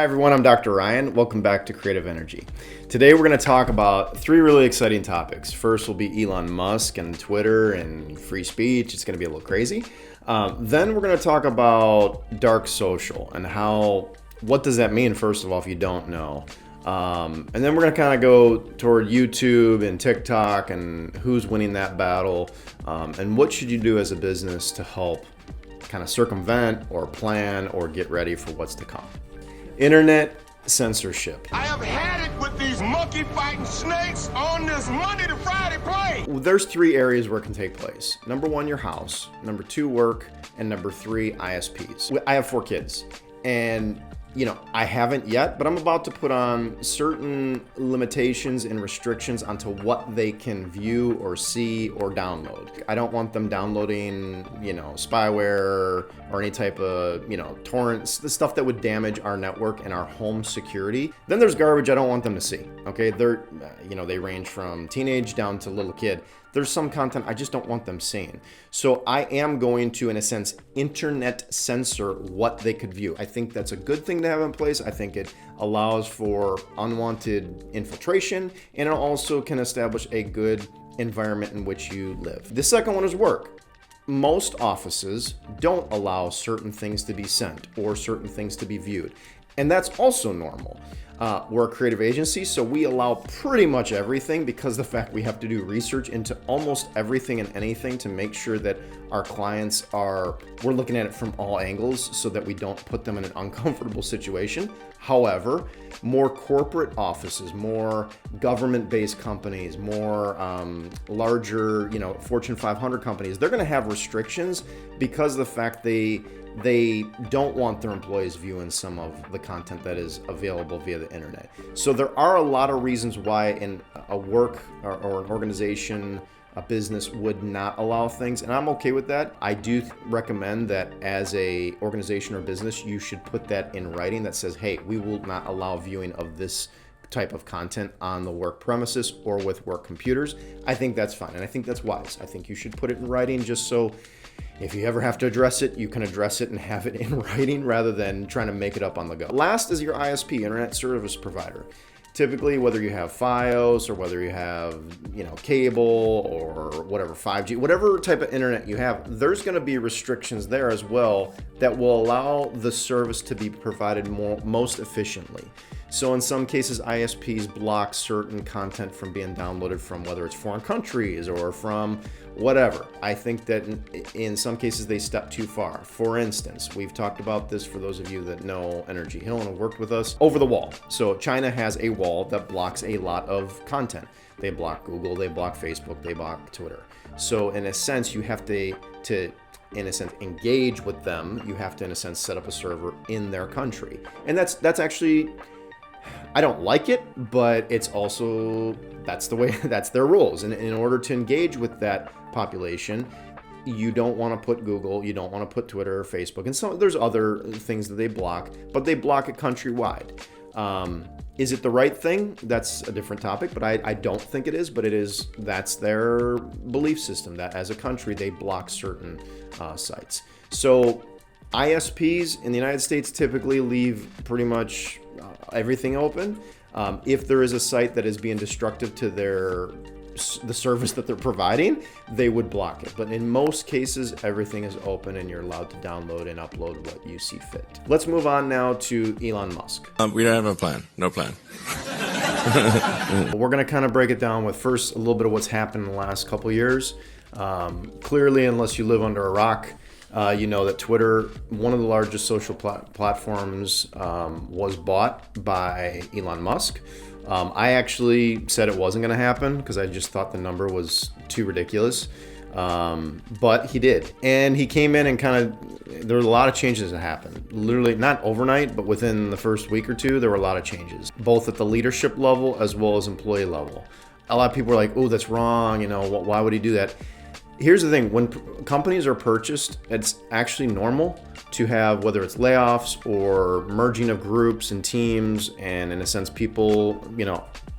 Hi everyone, I'm Dr. Ryan. Welcome back to Creative Energy. Today we're going to talk about three really exciting topics. First will be Elon Musk and Twitter and free speech. It's going to be a little crazy. Then we're going to talk about dark social and what does that mean, first of all, if you don't know. And then we're going to kind of go toward YouTube and TikTok and who's winning that battle, and what should you do as a business to help kind of circumvent or plan or get ready for what's to come. Internet censorship. I have had it with these monkey fighting snakes on this Monday to Friday plane. There's three areas where it can take place. Number one, your house. Number two, work. And number three, ISPs. I have 4 kids. And I haven't yet, but I'm about to put on certain limitations and restrictions onto what they can view or see or download. I don't want them downloading, spyware or any type of, torrents, the stuff that would damage our network and our home security. Then there's garbage I don't want them to see. Okay, they range from teenage down to little kid. There's some content I just don't want them seeing. So I am going to, in a sense, internet censor what they could view. I think that's a good thing to have in place. I think it allows for unwanted infiltration, and it also can establish a good environment in which you live. The second one is work. Most offices don't allow certain things to be sent or certain things to be viewed. And that's also normal. We're a creative agency, so we allow pretty much everything because the fact we have to do research into almost everything and anything to make sure that our clients we're looking at it from all angles so that we don't put them in an uncomfortable situation. However, more corporate offices, more government-based companies, more larger, Fortune 500 companies, they're going to have restrictions because of the fact they don't want their employees viewing some of the content that is available via the internet. So there are a lot of reasons why in a work or an organization, a business would not allow things, and I'm okay with that. I do recommend that as a organization or business, you should put that in writing that says, hey, we will not allow viewing of this type of content on the work premises or with work computers. I think that's fine, and I think that's wise. I think you should put it in writing just so if you ever have to address it, you can address it and have it in writing rather than trying to make it up on the go. Last is your ISP, Internet Service Provider. Typically, whether you have Fios or whether you have, cable or whatever, 5G, whatever type of internet you have, there's going to be restrictions there as well that will allow the service to be provided most efficiently. So in some cases, ISPs block certain content from being downloaded from whether it's foreign countries or from whatever. I think that in some cases they step too far. For instance, we've talked about this for those of you that know Energy Hill and have worked with us, over the wall. So China has a wall that blocks a lot of content. They block Google, they block Facebook, they block Twitter. So in a sense, you have to in a sense engage with them. You have to in a sense set up a server in their country. And that's actually, I don't like it, but it's also, that's the way, that's their rules. And in order to engage with that population, you don't want to put Google, you don't want to put Twitter or Facebook, and there's other things that they block, but they block it countrywide. Is it the right thing? That's a different topic, but I don't think it is, but it is, that's their belief system, that as a country, they block certain sites. So ISPs in the United States typically leave pretty much everything open. If there is a site that is being destructive to the service that they're providing, they would block it. But in most cases, everything is open and you're allowed to download and upload what you see fit. Let's move on now to Elon Musk. We don't have a plan. No plan. We're going to kind of break it down with first a little bit of what's happened in the last couple years. Clearly, unless you live under a rock, you know that Twitter, one of the largest social platforms, was bought by Elon Musk. I actually said it wasn't going to happen because I just thought the number was too ridiculous. But he did. And he came in and there were a lot of changes that happened. Literally, not overnight, but within the first week or two, there were a lot of changes, both at the leadership level as well as employee level. A lot of people were like, oh, that's wrong. Why would he do that? Here's the thing, when companies are purchased, it's actually normal to have, whether it's layoffs or merging of groups and teams, and in a sense, people,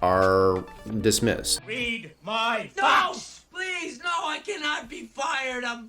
are dismissed. Read my No, please, no, I cannot be fired. I'm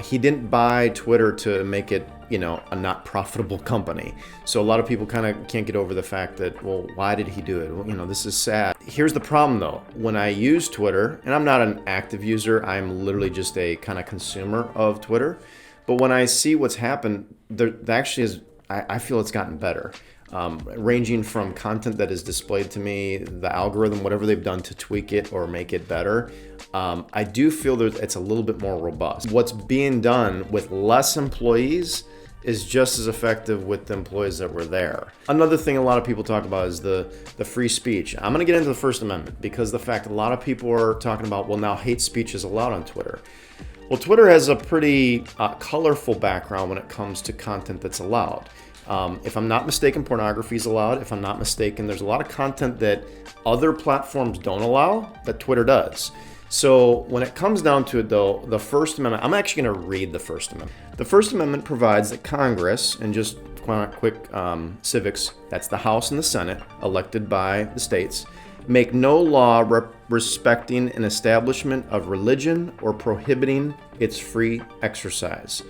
He didn't buy Twitter to make it, a not profitable company. So a lot of people kind of can't get over the fact that, well, why did he do it? Well, this is sad. Here's the problem though. When I use Twitter, and I'm not an active user, I'm literally just a kind of consumer of Twitter. But when I see what's happened, there actually is, I feel it's gotten better. Ranging from content that is displayed to me, the algorithm, whatever they've done to tweak it or make it better, I do feel that it's a little bit more robust. What's being done with less employees is just as effective with the employees that were there. Another thing a lot of people talk about is the free speech. I'm gonna get into the First Amendment because the fact a lot of people are talking about, well, now hate speech is allowed on Twitter. Well, Twitter has a pretty colorful background when it comes to content that's allowed. If I'm not mistaken, pornography is allowed. If I'm not mistaken, there's a lot of content that other platforms don't allow that Twitter does. So when it comes down to it though, the First Amendment, I'm actually going to read the First Amendment. The First Amendment provides that Congress, and just quick civics, that's the House and the Senate, elected by the states, make no law respecting an establishment of religion or prohibiting its free exercise.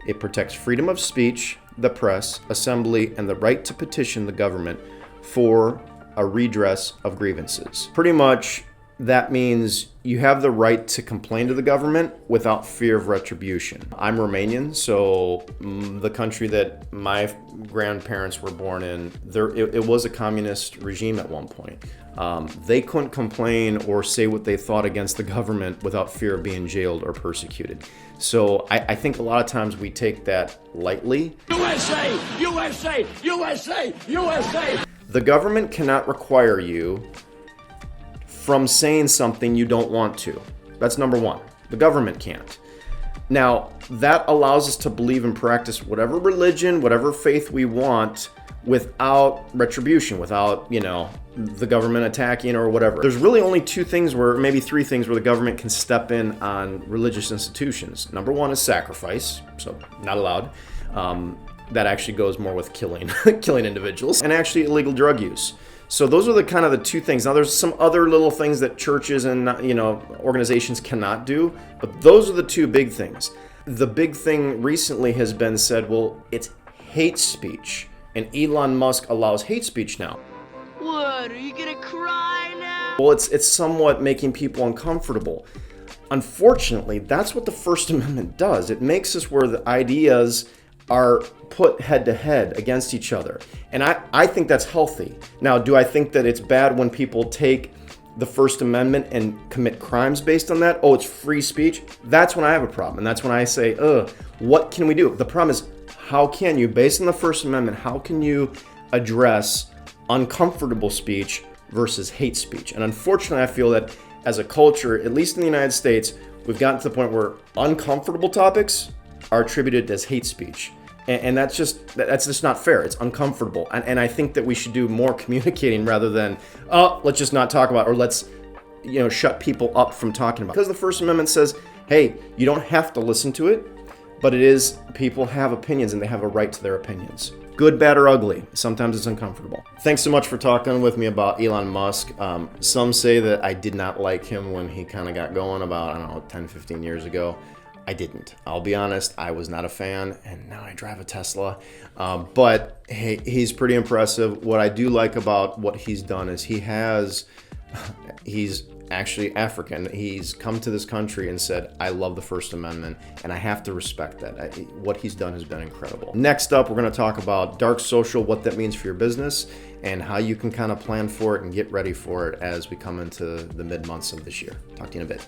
It protects freedom of speech, the press, assembly, and the right to petition the government for a redress of grievances. Pretty much, that means you have the right to complain to the government without fear of retribution. I'm Romanian, so the country that my grandparents were born in, it was a communist regime at one point. They couldn't complain or say what they thought against the government without fear of being jailed or persecuted. So I think a lot of times we take that lightly. USA! USA! USA! USA! The government cannot require you from saying something you don't want to. That's number one. The government can't. Now, that allows us to believe and practice whatever religion, whatever faith we want without retribution, without, the government attacking or whatever. There's really only maybe three things where the government can step in on religious institutions. Number one is sacrifice, so not allowed. That actually goes more with killing individuals, and actually illegal drug use. So those are the two things. Now there's some other little things that churches and organizations cannot do, but those are the two big things. The big thing recently has been said, well, it's hate speech, and Elon Musk allows hate speech now. What, are you gonna cry now? Well, it's somewhat making people uncomfortable. Unfortunately, that's what the First Amendment does. It makes us where the ideas are put head to head against each other. And I think that's healthy. Now, do I think that it's bad when people take the First Amendment and commit crimes based on that? Oh, it's free speech? That's when I have a problem. And that's when I say, what can we do? The problem is, how can you, based on the First Amendment, how can you address uncomfortable speech versus hate speech? And unfortunately, I feel that as a culture, at least in the United States, we've gotten to the point where uncomfortable topics are attributed as hate speech. And that's just not fair. It's uncomfortable. And I think that we should do more communicating rather than, let's just not talk about it, or let's, shut people up from talking about it. Because the First Amendment says, hey, you don't have to listen to it, but it is, people have opinions and they have a right to their opinions. Good, bad, or ugly. Sometimes it's uncomfortable. Thanks so much for talking with me about Elon Musk. Some say that I did not like him when he kind of got going about, 10, 15 years ago. I didn't. I'll be honest, I was not a fan, and now I drive a Tesla. But hey, he's pretty impressive. What I do like about what he's done is he's actually African. He's come to this country and said, I love the First Amendment, and I have to respect that. What he's done has been incredible. Next up, we're going to talk about dark social, what that means for your business, and how you can kind of plan for it and get ready for it as we come into the mid-months of this year. Talk to you in a bit.